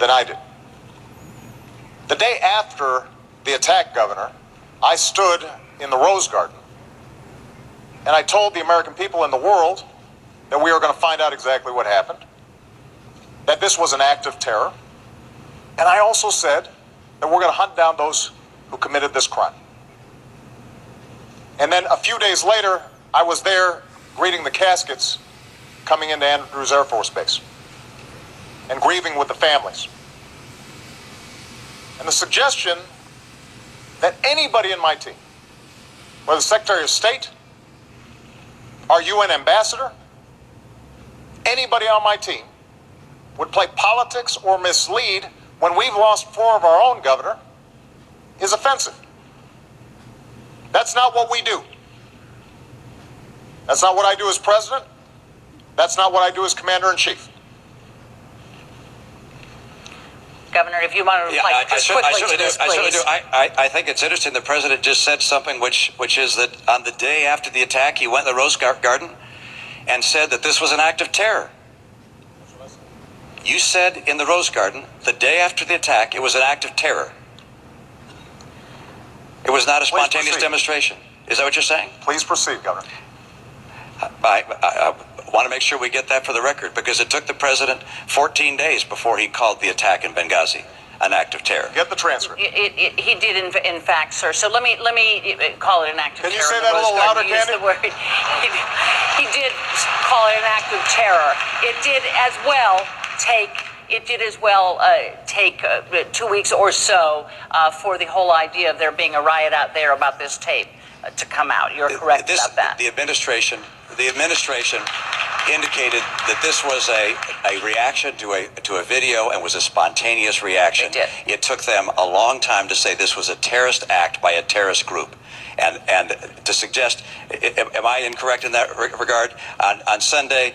than I did. The day after the attack, Governor, I stood in the Rose Garden and I told the American people and the world that we were going to find out exactly what happened, that this was an act of terror, and I also said that we're going to hunt down those who committed this crime. And then a few days later, I was there greeting the caskets coming into Andrews Air Force Base and grieving with the families. And the suggestion that anybody in my team, whether the Secretary of State, our UN ambassador, anybody on my team, would play politics or mislead when we've lost 4 of our own, Governor, is offensive. That's not what we do. That's not what I do as president. That's not what I do as commander-in-chief. Governor, if you want to reply just quickly to this, please. I certainly do. I think it's interesting the president just said something which is that on the day after the attack, he went to the Rose Garden and said that this was an act of terror. You said in the Rose Garden, the day after the attack, it was an act of terror. It was not a spontaneous demonstration. Is that what you're saying? Please proceed, Governor. I want to make sure we get that for the record, because it took the president 14 days before he called the attack in Benghazi an act of terror. Get the transcript. He did, in fact, sir. So let me call it an act of terror. Can you say that a little louder, Candy? He did call it an act of terror. It did as well take 2 weeks or so for the whole idea of there being a riot out there about this tape to come out. You're correct about that. The administration indicated that this was a reaction to a video and was a spontaneous reaction. They did. It took them a long time to say this was a terrorist act by a terrorist group. And to suggest, am I incorrect in that regard? On Sunday,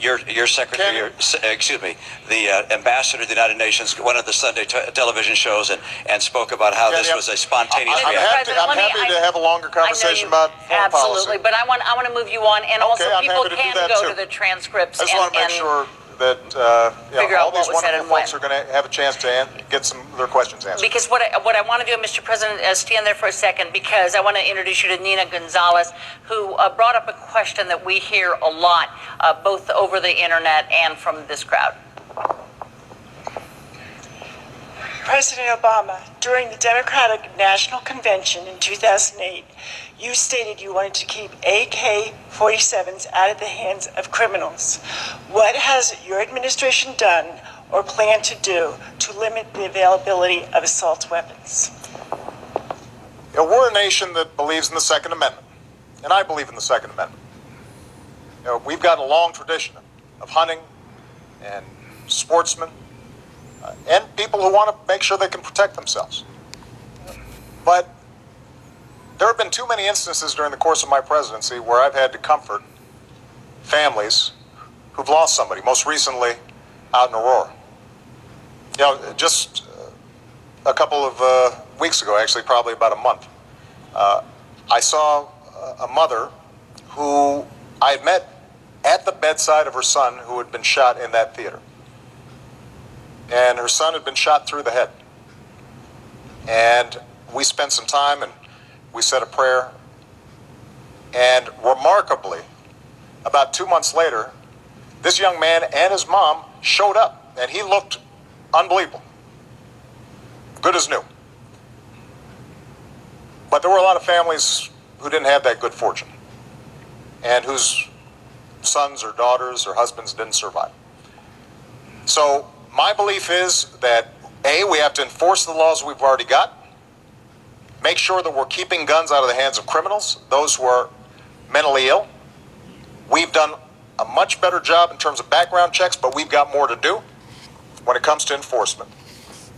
your secretary, the ambassador of the United Nations went on the Sunday television shows and spoke about how this was a spontaneous reaction. I'm happy to have a longer conversation about foreign absolutely, policy. but I want to move you on, and also I'm people happy to can do that go too. to the transcripts. I just want to make sure that figure out all these what was said wonderful and folks are going to have a chance to get some of their questions answered. Because what I want to do, Mr. President, is stand there for a second, because I want to introduce you to Nina Gonzalez, who brought up a question that we hear a lot, both over the internet and from this crowd. President Obama, during the Democratic National Convention in 2008, you stated you wanted to keep AK-47s out of the hands of criminals. What has your administration done or plan to do to limit the availability of assault weapons? We're a nation that believes in the Second Amendment, and I believe in the Second Amendment. We've got a long tradition of hunting and sportsmen and people who want to make sure they can protect themselves. But there have been too many instances during the course of my presidency where I've had to comfort families who've lost somebody, most recently out in Aurora. Just a couple of weeks ago, actually probably about a month, I saw a mother who I had met at the bedside of her son who had been shot in that theater. And her son had been shot through the head. And we spent some time and we said a prayer. And remarkably, about 2 months later, this young man and his mom showed up, and he looked unbelievable. Good as new. But there were a lot of families who didn't have that good fortune, and whose sons or daughters or husbands didn't survive. So my belief is that, A, we have to enforce the laws we've already got, make sure that we're keeping guns out of the hands of criminals, those who are mentally ill. We've done a much better job in terms of background checks, but we've got more to do when it comes to enforcement.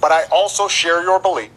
But I also share your belief